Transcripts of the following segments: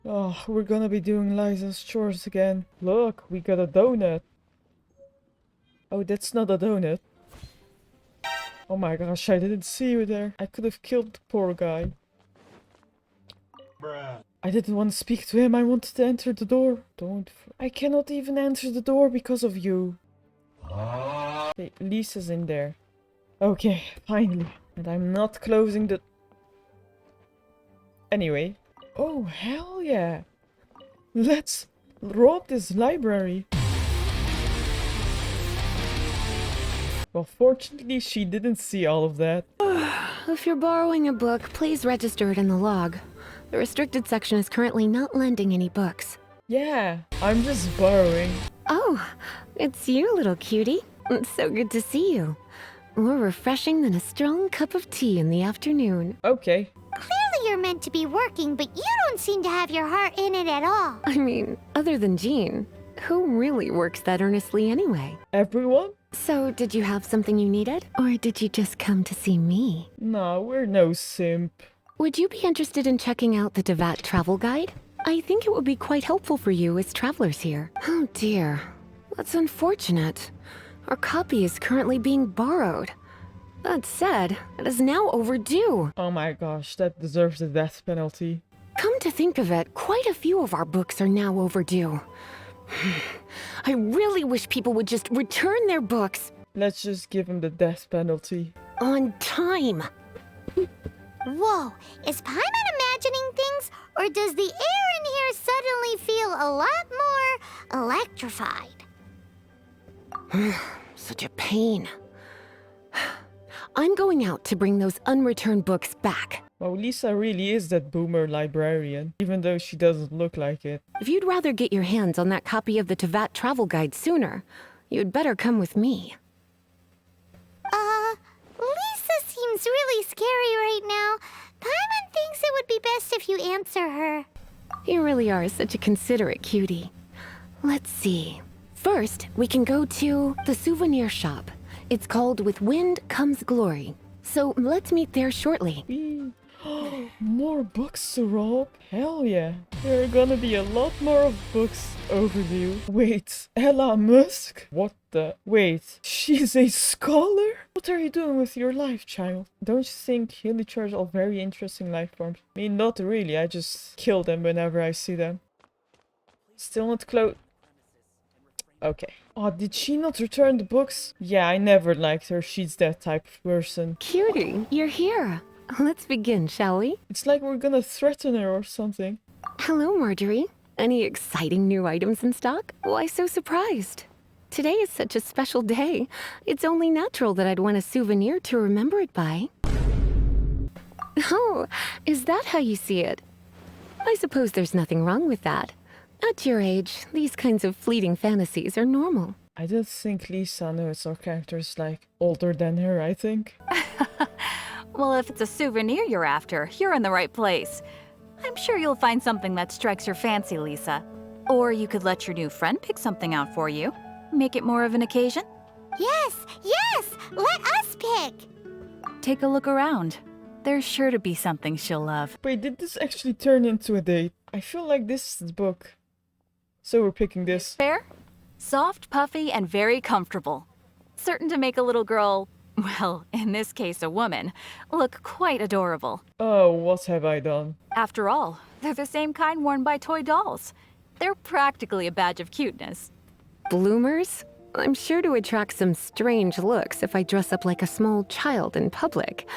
Oh, we're gonna be doing Liza's chores again. Look, we got a donut. Oh, that's not a donut. Oh my gosh, I didn't see you there. I could have killed the poor guy. Bruh. I didn't want to speak to him. I wanted to enter the door. I cannot even enter the door because of you. Okay, Lisa's in there. Okay, finally. And I'm not closing the... Anyway. Oh, hell yeah. Let's rob this library. Well, fortunately, she didn't see all of that. If you're borrowing a book, please register it in the log. The restricted section is currently not lending any books. Yeah, I'm just borrowing. Oh, it's you, little cutie. It's so good to see you. More refreshing than a strong cup of tea in the afternoon. Okay. Clearly you're meant to be working, but you don't seem to have your heart in it at all. I mean, other than Jean, who really works that earnestly anyway? Everyone? So, did you have something you needed? Or did you just come to see me? No, we're no simp. Would you be interested in checking out the Devat travel guide? I think it would be quite helpful for you as travelers here. Oh dear, that's unfortunate. Our copy is currently being borrowed. That said, it is now overdue. Oh my gosh, that deserves the death penalty. Come to think of it, quite a few of our books are now overdue. I really wish people would just return their books Let's just give him the death penalty. on time. Whoa, is Paimon imagining things, or does the air in here suddenly feel a lot more electrified? Such a pain. I'm going out to bring those unreturned books back. Well, Lisa really is that boomer librarian, even though she doesn't look like it. If you'd rather get your hands on that copy of the Tevat travel guide sooner, you'd better come with me. Lisa seems really scary right now. Paimon thinks it would be best if you answer her. You really are such a considerate cutie. Let's see. First, we can go to the souvenir shop. It's called With Wind Comes Glory. So let's meet there shortly. Whee! More books to rob? Hell yeah. There are gonna be a lot more of books overdue. Wait, Ella Musk? What the? Wait, she's a scholar? What are you doing with your life, child? Don't you think Hillichars are very interesting life forms? I mean, not really. I just kill them whenever I see them. Still not close. Okay. Oh, did she not return the books? Yeah, I never liked her. She's that type of person. Cutie, you're here. Let's begin, shall we? It's like we're gonna threaten her or something. Hello, Marjorie. Any exciting new items in stock? Why so surprised? Today is such a special day. It's only natural that I'd want a souvenir to remember it by. Oh, is that how you see it? I suppose there's nothing wrong with that. At your age, these kinds of fleeting fantasies are normal. I don't think Lisa knows our character's like older than her, I think. Well, if it's a souvenir you're after, you're in the right place. I'm sure you'll find something that strikes your fancy, Lisa. Or you could let your new friend pick something out for you. Make it more of an occasion. Yes, let us pick. Take a look around. There's sure to be something she'll love. Wait, did this actually turn into a date? I feel like this is the book. So we're picking this. Fair? Soft, puffy, and very comfortable. Certain to make a little girl, well, in this case a woman, look quite adorable. Oh, what have I done? After all, they're the same kind worn by toy dolls. They're practically a badge of cuteness. Bloomers? I'm sure to attract some strange looks if I dress up like a small child in public.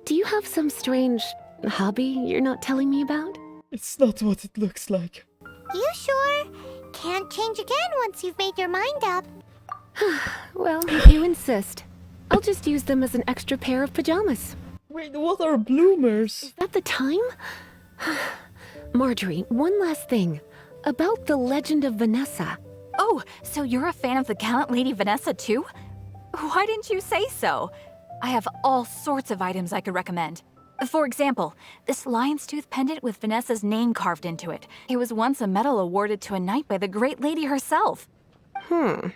Do you have some strange hobby you're not telling me about? It's not what it looks like. You sure? Can't change again once you've made your mind up. Well, if you insist. I'll just use them as an extra pair of pajamas. Wait, what are bloomers? At the time? Marjorie, one last thing. About the legend of Vanessa. Oh, so you're a fan of the gallant Lady Vanessa too? Why didn't you say so? I have all sorts of items I could recommend. For example, this lion's tooth pendant with Vanessa's name carved into it. It was once a medal awarded to a knight by the great lady herself. Oh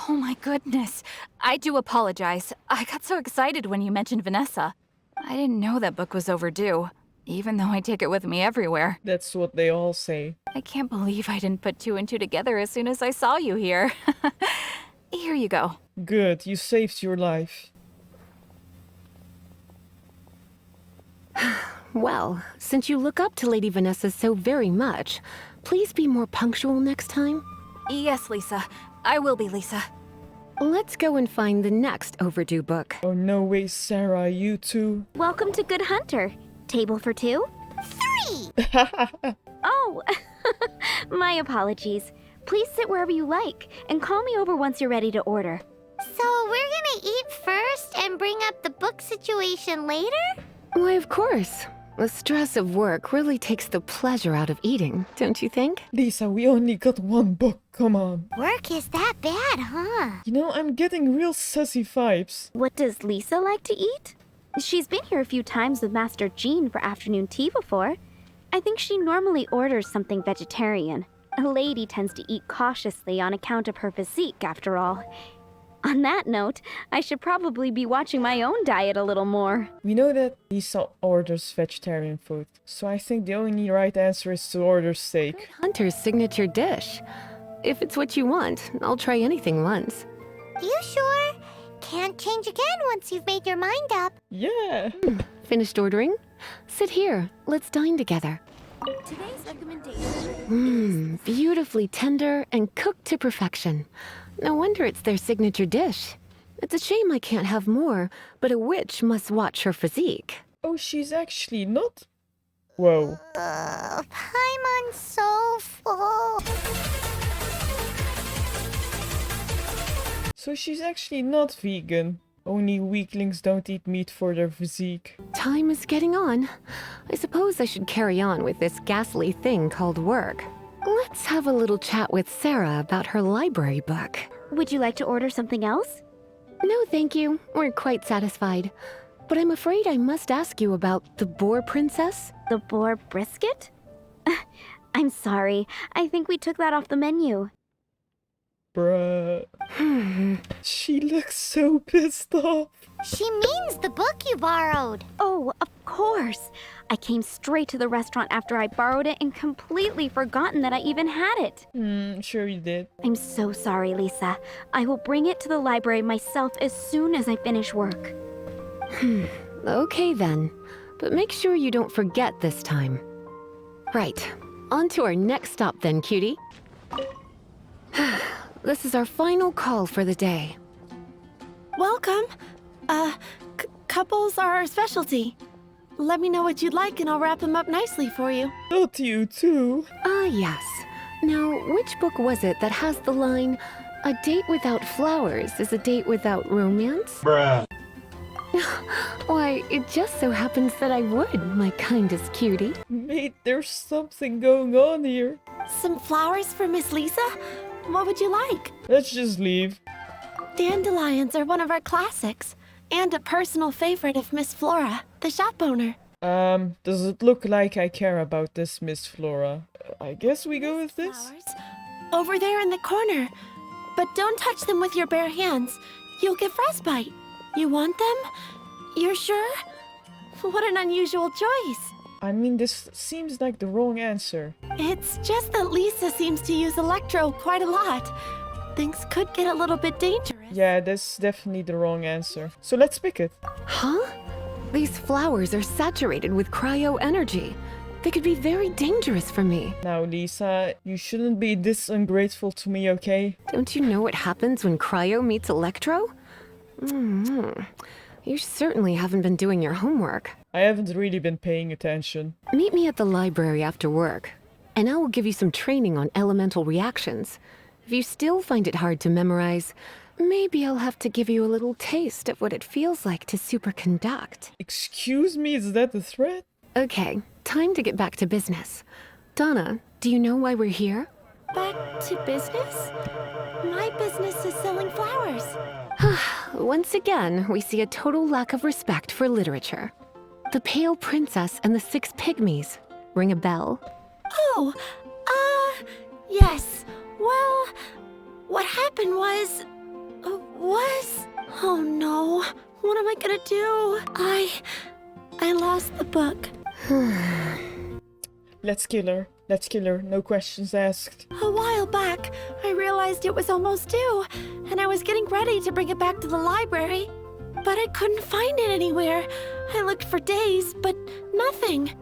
my goodness. I do apologize. I got so excited when you mentioned Vanessa. I didn't know that book was overdue. even though I take it with me everywhere. That's what they all say. I can't believe I didn't put two and two together as soon as I saw you here. Here you go. Good, you saved your life. Well, since you look up to Lady Vanessa so very much, please be more punctual next time. Yes, Lisa. I will be, Lisa. Let's go and find the next overdue book. Oh no way, Sarah, you too. Welcome to Good Hunter. Table for two? 3! Oh, my apologies. Please sit wherever you like, and call me over once you're ready to order. So we're gonna eat first and bring up the book situation later? Why, of course. The stress of work really takes the pleasure out of eating, don't you think? Lisa, we only got one book, come on. Work is that bad, huh? You know, I'm getting real sassy vibes. What does Lisa like to eat? She's been here a few times with Master Jean for afternoon tea before. I think she normally orders something vegetarian. A lady tends to eat cautiously on account of her physique, after all. On that note, I should probably be watching my own diet a little more. We know that Lisa orders vegetarian food, so I think the only right answer is to order steak. Hunter's signature dish. If it's what you want, I'll try anything once. You sure? Can't change again once you've made your mind up. Yeah! Finished ordering? Sit here. Let's dine together. Today's recommendation. Beautifully tender and cooked to perfection. No wonder it's their signature dish. It's a shame I can't have more, but a witch must watch her physique. Oh, she's actually not? Whoa. Paimon's so full. So she's actually not vegan. Only weaklings don't eat meat for their physique. Time is getting on. I suppose I should carry on with this ghastly thing called work. Let's have a little chat with Sarah about her library book. Would you like to order something else? No, thank you. We're quite satisfied. But I'm afraid I must ask you about the boar princess. The boar brisket? I'm sorry. I think we took that off the menu. Bruh. She looks so pissed off. She means the book you borrowed. Oh, of course. I came straight to the restaurant after I borrowed it and completely forgotten that I even had it. Sure you did. I'm so sorry, Lisa. I will bring it to the library myself as soon as I finish work. Okay then. But make sure you don't forget this time. Right. On to our next stop then, cutie. This is our final call for the day. Welcome. Couples are our specialty. Let me know what you'd like and I'll wrap them up nicely for you. Not you too. Ah, yes. Now, which book was it that has the line, "A date without flowers is a date without romance"? Bruh. Why, it just so happens that I would, my kindest cutie. Mate, there's something going on here. Some flowers for Miss Lisa? What would you like? Let's just leave. Dandelions are one of our classics, and a personal favorite of Miss Flora, the shop owner. Does it look like I care about this, Miss Flora? I guess we go with this? Flowers? Over there in the corner. But don't touch them with your bare hands. You'll get frostbite. You want them? You're sure? What an unusual choice. I mean, this seems like the wrong answer. It's just that Lisa seems to use electro quite a lot. Things could get a little bit dangerous. Yeah, that's definitely the wrong answer. So let's pick it. Huh? These flowers are saturated with cryo energy. They could be very dangerous for me. Now, Lisa, you shouldn't be this ungrateful to me, okay? Don't you know what happens when cryo meets electro? You certainly haven't been doing your homework. I haven't really been paying attention. Meet me at the library after work, and I will give you some training on elemental reactions. If you still find it hard to memorize, maybe I'll have to give you a little taste of what it feels like to superconduct. Excuse me, is that a threat? Okay, time to get back to business. Donna, do you know why we're here? Back to business? My business is selling flowers. Once again, we see a total lack of respect for literature. The Pale Princess and the Six Pygmies. Ring a bell? Oh, yes. Well, what happened was... Oh no, what am I gonna do? I lost the book. Let's kill her. Let's kill her. No questions asked. A while back, I realized it was almost due, and I was getting ready to bring it back to the library. But I couldn't find it anywhere. I looked for days, but nothing.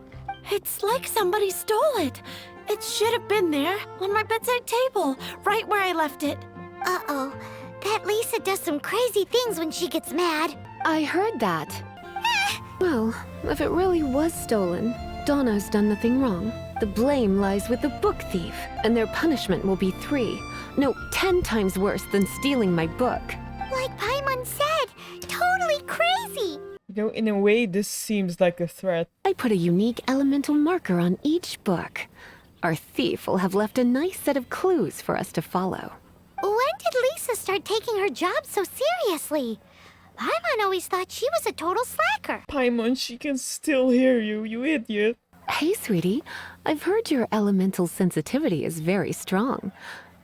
It's like somebody stole it. It should have been there, on my bedside table, right where I left it. Uh-oh. That Lisa does some crazy things when she gets mad. I heard that. Well, if it really was stolen, Donna's done nothing wrong. The blame lies with the book thief, and their punishment will be 10 times worse than stealing my book. Like Paimon said, totally crazy. You know, in a way, this seems like a threat. I put a unique elemental marker on each book. Our thief will have left a nice set of clues for us to follow. When did Lisa start taking her job so seriously? Paimon always thought she was a total slacker. Paimon, she can still hear you, you idiot. Hey, sweetie, I've heard your elemental sensitivity is very strong.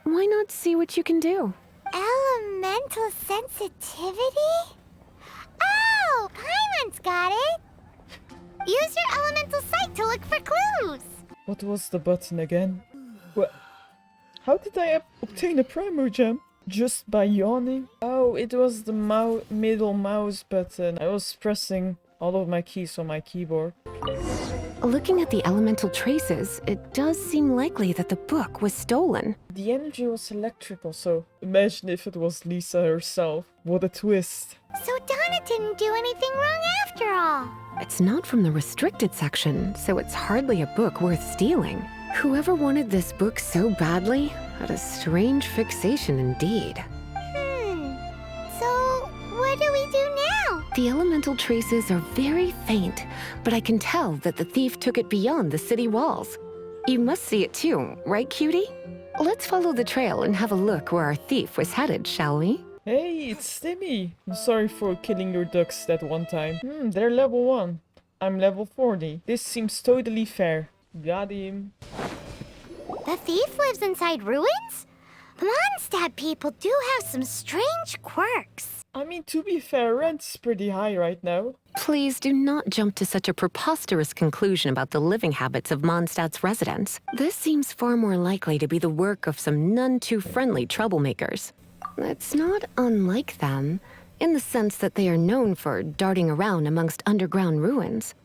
Why not see what you can do? Elemental sensitivity? Oh, Paimon's got it. Use your elemental sight to look for clues. What was the button again? What? How did I obtain a primer gem? Just by yawning? Oh, it was the middle mouse button. I was pressing all of my keys on my keyboard. Looking at the elemental traces, it does seem likely that the book was stolen. The energy was electrical, so imagine if it was Lisa herself. What a twist. So Donna didn't do anything wrong after all. It's not from the restricted section, so it's hardly a book worth stealing. Whoever wanted this book so badly had a strange fixation indeed. So what do we do now? The elemental traces are very faint, but I can tell that the thief took it beyond the city walls. You must see it too, right, cutie? Let's follow the trail and have a look where our thief was headed, shall we? Hey, it's Timmy. I'm sorry for killing your ducks that one time. They're level 1. I'm level 40. This seems totally fair. Got him. The thief lives inside ruins? Mondstadt people do have some strange quirks. I mean, to be fair, rent's pretty high right now. Please do not jump to such a preposterous conclusion about the living habits of Mondstadt's residents. This seems far more likely to be the work of some none-too-friendly troublemakers. It's not unlike them, in the sense that they are known for darting around amongst underground ruins.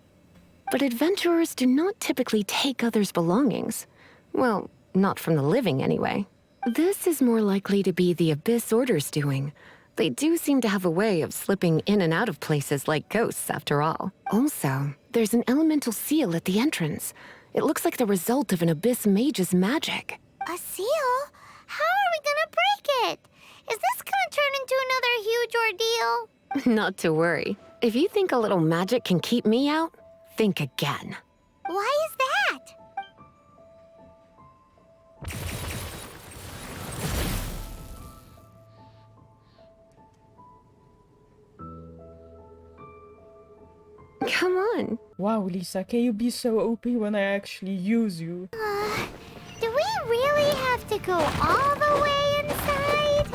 But adventurers do not typically take others' belongings. Well, not from the living anyway. This is more likely to be the Abyss Order's doing. They do seem to have a way of slipping in and out of places like ghosts, after all. Also, there's an elemental seal at the entrance. It looks like the result of an Abyss mage's magic. A seal? How are we gonna break it? Is this gonna turn into another huge ordeal? Not to worry. If you think a little magic can keep me out, think again. Why is that? Come on. Wow, Lisa, can you be so OP when I actually use you? Do we really have to go all the way inside?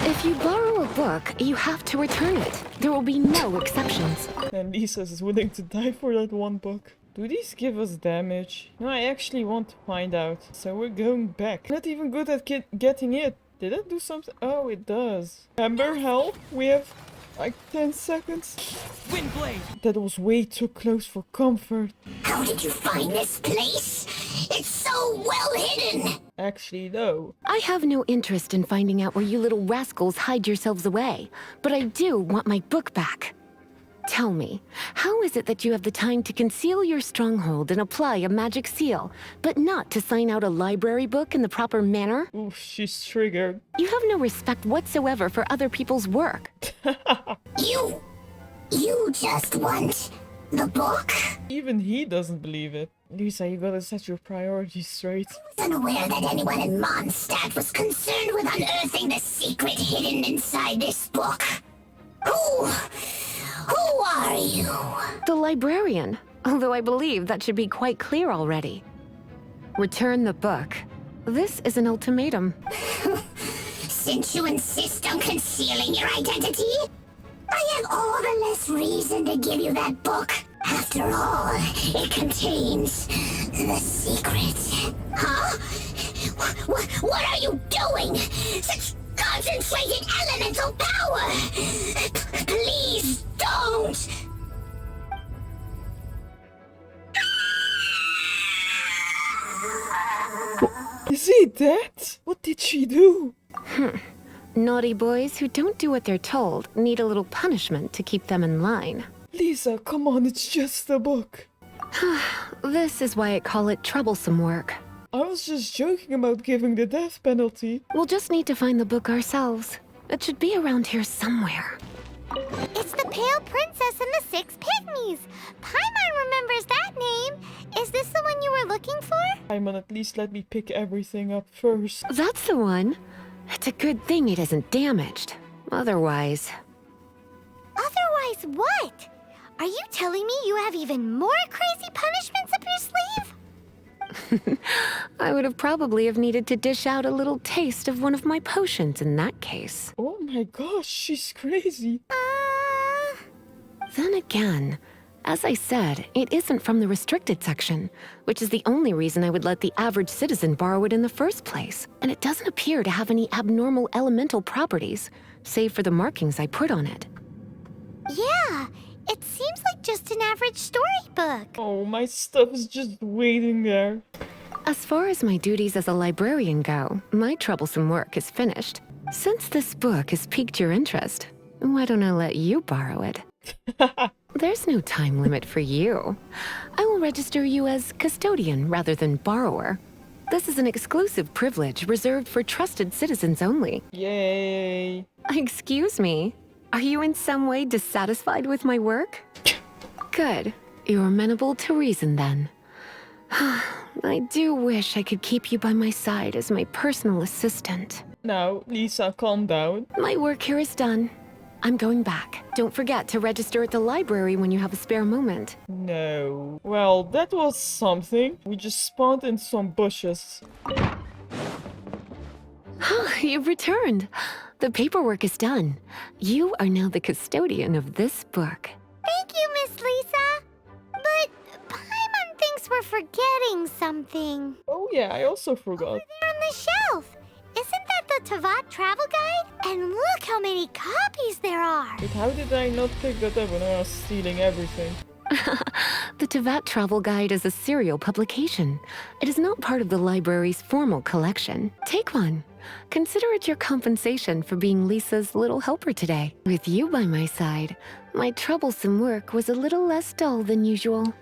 If you borrow a book, you have to return it. There will be no exceptions. And Lisa is willing to die for that one book. Do these give us damage? No, I actually want to find out. So we're going back. Not even good at getting it. Did it do something? Oh, it does. Amber, help. We have like 10 seconds. Windblade! That was way too close for comfort. How did you find this place? It's so well hidden! Actually, no. I have no interest in finding out where you little rascals hide yourselves away, but I do want my book back. Tell me, how is it that you have the time to conceal your stronghold and apply a magic seal, but not to sign out a library book in the proper manner? Oof, she's triggered. You have no respect whatsoever for other people's work. You just want the book? Even he doesn't believe it. Lisa, you gotta set your priorities straight. I was unaware that anyone in Mondstadt was concerned with unearthing the secret hidden inside this book. Who are you? The librarian, although I believe that should be quite clear already. Return the book. This is an ultimatum. Since you insist on concealing your identity, I have all the less reason to give you that book. After After all, it contains the secret. Huh? What are you doing? Such concentrated elemental power! Please don't! Is he dead? What did she do? Naughty boys who don't do what they're told need a little punishment to keep them in line. Lisa, come on, it's just a book. This is why I call it troublesome work. I was just joking about giving the death penalty. We'll just need to find the book ourselves. It should be around here somewhere. It's the Pale Princess and the Six Pygmies. Paimon remembers that name. Is this the one you were looking for? Simon, at least let me pick everything up first. That's the one. It's a good thing it isn't damaged. Otherwise... Otherwise what? Are you telling me you have even more crazy punishments up your sleeve? I would have probably have needed to dish out a little taste of one of my potions in that case. Oh my gosh, she's crazy. Then again, as I said, it isn't from the restricted section, which is the only reason I would let the average citizen borrow it in the first place. And it doesn't appear to have any abnormal elemental properties, save for the markings I put on it. Yeah, it seems like just an average storybook. Oh, my stuff is just waiting there. As far as my duties as a librarian go, my troublesome work is finished. Since this book has piqued your interest, why don't I let you borrow it? There's no time limit for you. I will register you as custodian rather than borrower. This is an exclusive privilege reserved for trusted citizens only. Yay. Excuse me, are you in some way dissatisfied with my work? Good. You're amenable to reason then. I do wish I could keep you by my side as my personal assistant. Now, Lisa, calm down. My work here is done. I'm going back. Don't forget to register at the library when you have a spare moment. No. Well, that was something. We just spawned in some bushes. You've returned. The paperwork is done. You are now the custodian of this book. Thank you, Miss Lisa. But Paimon thinks we're forgetting something. Oh yeah, I also forgot. They're on the shelf. Isn't that the Tavat travel guide? And look how many copies there are. But how did I not pick that up when I was stealing everything? The Tavat Travel Guide is a serial publication. It is not part of the library's formal collection. Take one. Consider it your compensation for being Lisa's little helper today. With you by my side, my troublesome work was a little less dull than usual.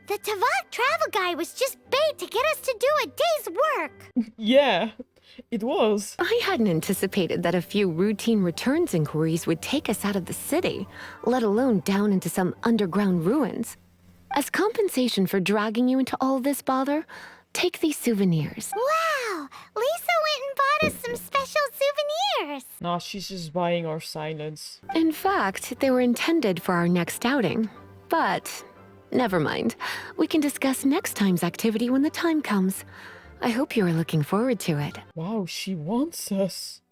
The Tavat travel guide was just bait to get us to do a day's work. Yeah, it was. I hadn't anticipated that a few routine returns inquiries would take us out of the city, let alone down into some underground ruins. As compensation for dragging you into all this bother, take these souvenirs. Wow, Lisa went and bought us some special souvenirs. Nah, she's just buying our silence. In fact, they were intended for our next outing. But never mind. We can discuss next time's activity when the time comes. I hope you are looking forward to it. Wow, she wants us.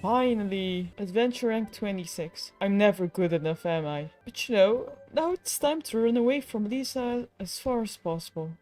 Finally, adventure rank 26. I'm never good enough, am I? But you know, now it's time to run away from Lisa as far as possible.